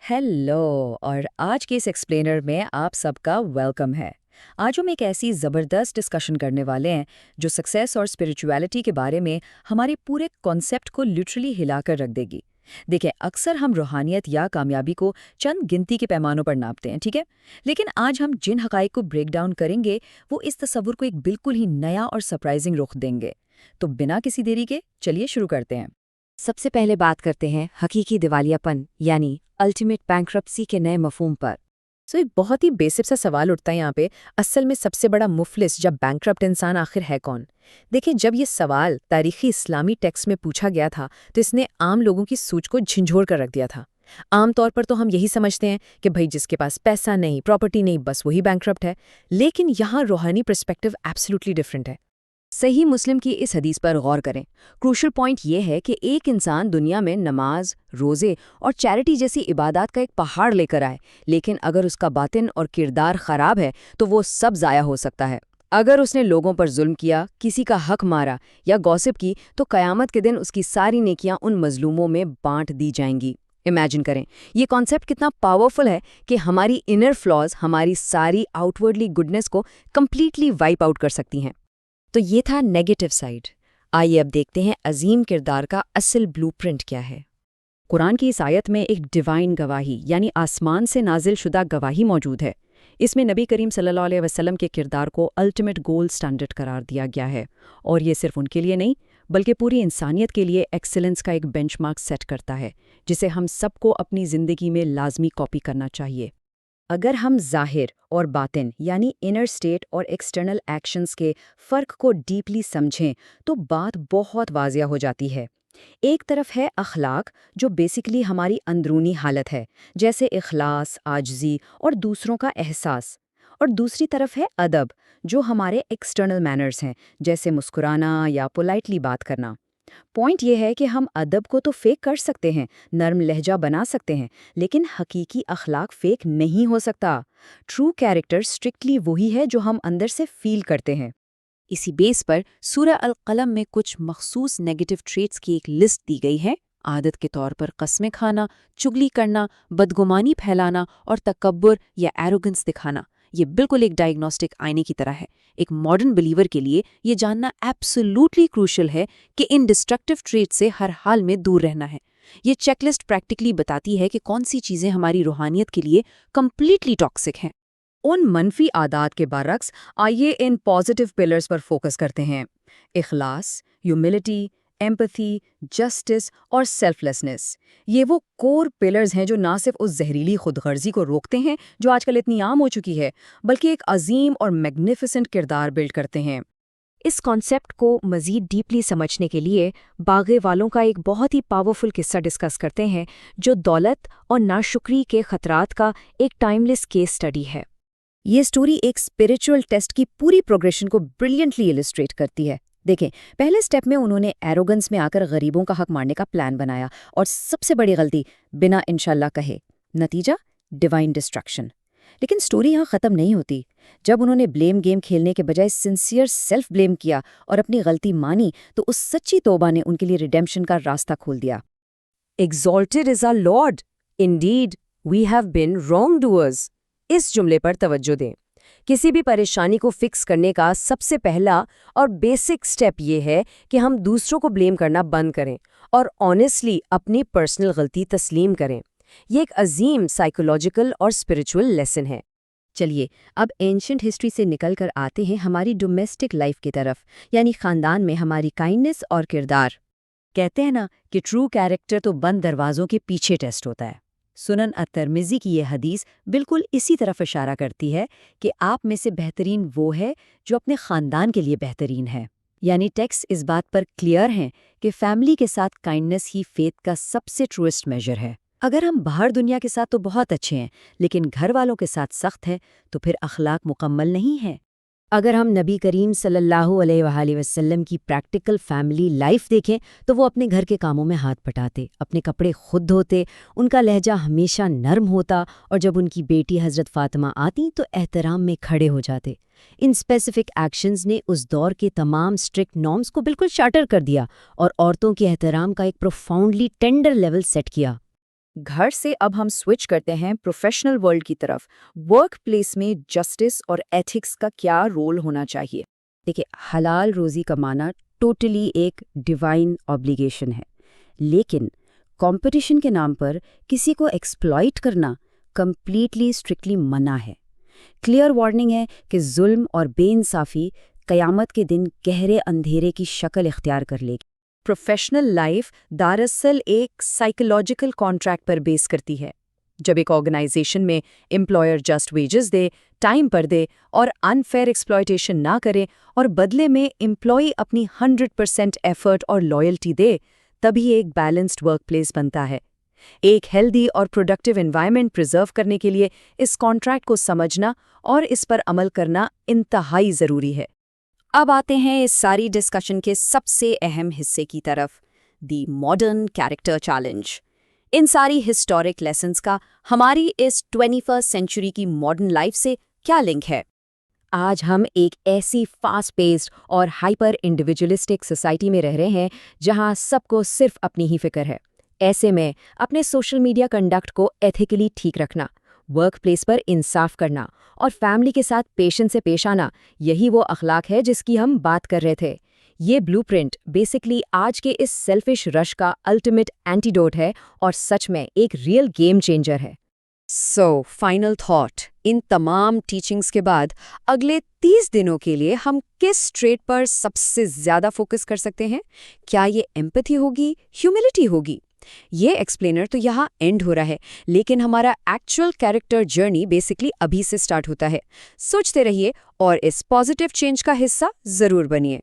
Hello. और आज के इस एक्सप्लेनर में आप सबका वेलकम है। आज हम एक ऐसी ज़बरदस्त डिस्कशन करने वाले हैं जो सक्सेस और स्पिरिचुअलिटी के बारे में हमारे पूरे कॉन्सेप्ट को लिटरली हिलाकर रख देगी। देखिए, अक्सर हम रूहानियत या कामयाबी को चंद गिनती के पैमानों पर नापते हैं, ठीक है। लेकिन आज हम जिन हकाइक को ब्रेक डाउन करेंगे वो इस तस्वुर को एक बिल्कुल ही नया और सरप्राइजिंग रुख देंगे। तो बिना किसी देरी के चलिए शुरू करते हैं। सबसे पहले बात करते हैं हकीकी दिवालियापन यानी अल्टीमेट बैंक्रप्सी के नए मफहूम पर। एक बहुत ही बेसिक सा सवाल उठता है यहाँ पे, असल में सबसे बड़ा मुफलिस या बैंक्रप्ट इंसान आखिर है कौन? देखिए, जब ये सवाल तारीखी इस्लामी टेक्स्ट में पूछा गया था तो इसने आम लोगों की सोच को झंझोड़ कर रख दिया था। आम तौर पर तो हम यही समझते हैं कि भाई जिसके पास पैसा नहीं, प्रॉपर्टी नहीं, बस वही बैंक्रप्ट है। लेकिन यहाँ रूहानी पर्सपेक्टिव एब्सोल्युटली डिफरेंट है। सही मुस्लिम की इस हदीस पर गौर करें। क्रूशल पॉइंट ये है कि एक इंसान दुनिया में नमाज, रोज़े और चैरिटी जैसी इबादत का एक पहाड़ लेकर आए, लेकिन अगर उसका बातिन और किरदार खराब है तो वो सब ज़ाया हो सकता है। अगर उसने लोगों पर जुल्म किया, किसी का हक मारा या गॉसिप की, तो क़यामत के दिन उसकी सारी नेकियां उन मजलूमों में बांट दी जाएंगी। इमेजिन करें, ये कॉन्सेप्ट कितना पावरफुल है कि हमारी इनर फ्लॉज हमारी सारी आउटवर्डली गुडनेस को कंप्लीटली वाइप आउट कर सकती हैं। तो ये था नेगेटिव साइड। आइए अब देखते हैं अजीम किरदार का असल ब्लूप्रिंट क्या है। कुरान की इस आयत में एक डिवाइन गवाही यानी आसमान से नाजिल शुदा गवाही मौजूद है। इसमें नबी करीम सल्लल्लाहु अलैहि वसल्लम के किरदार को अल्टीमेट गोल्ड स्टैंडर्ड करार दिया गया है, और ये सिर्फ उनके लिए नहीं बल्कि पूरी इंसानियत के लिए एक्सीलेंस का एक बेंचमार्क सेट करता है, जिसे हम सबको अपनी ज़िंदगी में लाजमी कॉपी करना चाहिए। अगर हम ज़ाहिर और बातिन यानी इनर स्टेट और एक्सटर्नल एक्शंस के फ़र्क को डीपली समझें तो बात बहुत वाज़िया हो जाती है। एक तरफ है अखलाक, जो बेसिकली हमारी अंदरूनी हालत है, जैसे इखलास, आजिज़ी और दूसरों का एहसास। और दूसरी तरफ है अदब, जो हमारे एक्सटर्नल मैनर्स हैं, जैसे मुस्कुराना या पोलाइटली बात करना। पॉइंट ये है कि हम अदब को तो फेक कर सकते हैं, नर्म लहजा बना सकते हैं, लेकिन हकीकी अखलाक फेक नहीं हो सकता। ट्रू कैरेक्टर स्ट्रिक्टली वही है जो हम अंदर से फील करते हैं। इसी बेस पर सूरह अल कलम में कुछ मखसूस नेगेटिव ट्रेट्स की एक लिस्ट दी गई है। आदत के तौर पर कस्में खाना, चुगली करना, बदगुमानी फैलाना और तकब्बुर या एरोगेंस दिखाना। ये बिल्कुल एक डायग्नोस्टिक आईने की तरह है। एक मॉडर्न बिलीवर के लिए ये जानना एब्सोल्युटली क्रूशल है कि इन डिस्ट्रक्टिव ट्रेट से हर हाल में दूर रहना है। ये चेकलिस्ट प्रैक्टिकली बताती है कि कौन सी चीज़ें हमारी रूहानियत के लिए कंप्लीटली टॉक्सिक हैं। उन मनफी आदात के बरक्स आइए इन पॉजिटिव पिलर्स पर फोकस करते हैं। इखलास, ह्यूमिलिटी, एम्पैथी, जस्टिस और सेल्फलेसनेस। ये वो कोर पिलर्स हैं जो ना सिर्फ उस जहरीली खुदगर्जी को रोकते हैं जो आजकल इतनी आम हो चुकी है, बल्कि एक अजीम और मैग्निफिसेंट किरदार बिल्ड करते हैं। इस कॉन्सेप्ट को मज़ीद डीपली समझने के लिए बागे वालों का एक बहुत ही पावरफुल किस्सा डिस्कस करते हैं, जो दौलत और नाशुक्री के खतरात का एक टाइमलेस केस स्टडी है। ये स्टोरी एक स्पिरिचुअल टेस्ट की पूरी प्रोग्रेशन को ब्रिलियंटली इलिस्ट्रेट करती है। देखें, पहले स्टेप में उन्होंने एरोगेंस में आकर गरीबों का हक मारने का प्लान बनाया, और सबसे बड़ी गलती बिना इंशाल्लाह कहे। नतीजा डिवाइन डिस्ट्रक्शन। लेकिन स्टोरी यहाँ ख़त्म नहीं होती। जब उन्होंने ब्लेम गेम खेलने के बजाय सिंसियर सेल्फ ब्लेम किया और अपनी गलती मानी, तो उस सच्ची तौबा ने उनके लिए रिडेम्पशन का रास्ता खोल दिया। Exalted is our Lord. Indeed, we have been wrongdoers. इस जुमले पर तवज्जो दें। किसी भी परेशानी को फिक्स करने का सबसे पहला और बेसिक स्टेप ये है कि हम दूसरों को ब्लेम करना बंद करें और ऑनेस्टली अपनी पर्सनल गलती तस्लीम करें। ये एक अजीम साइकोलॉजिकल और स्पिरिचुअल लेसन है। चलिए अब एंशिएंट हिस्ट्री से निकल कर आते हैं हमारी डोमेस्टिक लाइफ की तरफ, यानी खानदान में हमारी काइंडनेस और किरदार। कहते हैं ना कि ट्रू कैरेक्टर तो बंद दरवाजों के पीछे टेस्ट होता है। सुनन अत-तिरमिज़ी की ये हदीस बिल्कुल इसी तरफ इशारा करती है कि आप में से बेहतरीन वो है जो अपने खानदान के लिए बेहतरीन है। यानी टेक्स्ट इस बात पर क्लियर हैं कि फैमिली के साथ काइंडनेस ही फेथ का सबसे ट्रूएस्ट मेजर है। अगर हम बाहर दुनिया के साथ तो बहुत अच्छे हैं, लेकिन घर वालों के साथ सख्त हैं, तो फिर अखलाक मुकम्मल नहीं है। अगर हम नबी करीम सल्लल्लाहु अलैहि वसल्लम की प्रैक्टिकल फैमिली लाइफ देखें तो वो अपने घर के कामों में हाथ बटाते, अपने कपड़े खुद धोते, उनका लहजा हमेशा नर्म होता, और जब उनकी बेटी हज़रत फ़ातिमा आती तो एहतराम में खड़े हो जाते। इन स्पेसिफिक एक्शंस ने उस दौर के तमाम स्ट्रिक्ट नॉर्म्स को बिल्कुल शाटर कर दिया और औरतों के एहतराम का एक प्रोफाउंडली टेंडर लेवल सेट किया। گھر سے اب ہم سوئچ کرتے ہیں پروفیشنل ورلڈ کی طرف۔ ورک پلیس میں جسٹس اور ایتھکس کا کیا رول ہونا چاہیے؟ دیکھیں، حلال روزی کمانا ٹوٹلی ایک ڈیوائن آبلیگیشن ہے، لیکن کمپٹیشن کے نام پر کسی کو ایکسپلائٹ کرنا کمپلیٹلی اسٹرکٹلی منع ہے۔ کلیئر وارننگ ہے کہ ظلم اور بے انصافی قیامت کے دن گہرے اندھیرے کی شکل اختیار کر لے گی۔ پروفیشنل لائف دراصل ایک سائیکولوجیکل کانٹریکٹ پر بیس کرتی ہے۔ جب ایک آرگنائزیشن میں امپلائر جسٹ ویجز دے، ٹائم پر دے اور انفیئر ایکسپلائٹیشن نہ کرے اور بدلے میں امپلائی اپنی 100% ایفرٹ اور لائلٹی دے، تبھی ایک بیلنسڈ ورک پلیس بنتا ہے۔ ایک ہیلدی اور پروڈکٹیو انوائرمنٹ پریزرو کرنے کے لیے اس کانٹریکٹ کو سمجھنا اور اس پر عمل کرنا انتہائی ضروری ہے۔ اب آتے ہیں اس ساری ڈسکشن کے سب سے اہم حصے کی طرف، دی ماڈرن کیریکٹر چیلنج۔ ان ساری ہسٹورک لیسنز کا ہماری اس 21 سینچری کی ماڈرن لائف سے کیا لنک ہے؟ آج ہم ایک ایسی فاسٹ پیسڈ اور ہائپر انڈیویجولسٹک سوسائٹی میں رہ رہے ہیں جہاں سب کو صرف اپنی ہی فکر ہے۔ ایسے میں اپنے سوشل میڈیا کنڈکٹ کو ایتھیکلی ٹھیک رکھنا، ورک پلیس پر انصاف کرنا اور فیملی کے ساتھ پیشنس سے پیش آنا، یہی وہ اخلاق ہے جس کی ہم بات کر رہے تھے۔ یہ بلو پرنٹ بیسکلی آج کے اس سیلفش رش کا الٹیمیٹ اینٹیڈوٹ ہے اور سچ میں ایک ریئل گیم چینجر ہے۔ سو فائنل تھاٹ، ان تمام ٹیچنگز کے بعد اگلے 30 دنوں کے لیے ہم کس ٹریٹ پر سب سے زیادہ فوکس کر سکتے ہیں؟ کیا یہ ایمپتھی ہوگی، ہیوملٹی ہوگی؟ یہ ایکسپلینر تو یہاں اینڈ ہو رہا ہے، لیکن ہمارا ایکچوئل کیریکٹر جرنی بیسکلی ابھی سے سٹارٹ ہوتا ہے۔ سوچتے رہیے اور اس پازیٹیو چینج کا حصہ ضرور بنیے۔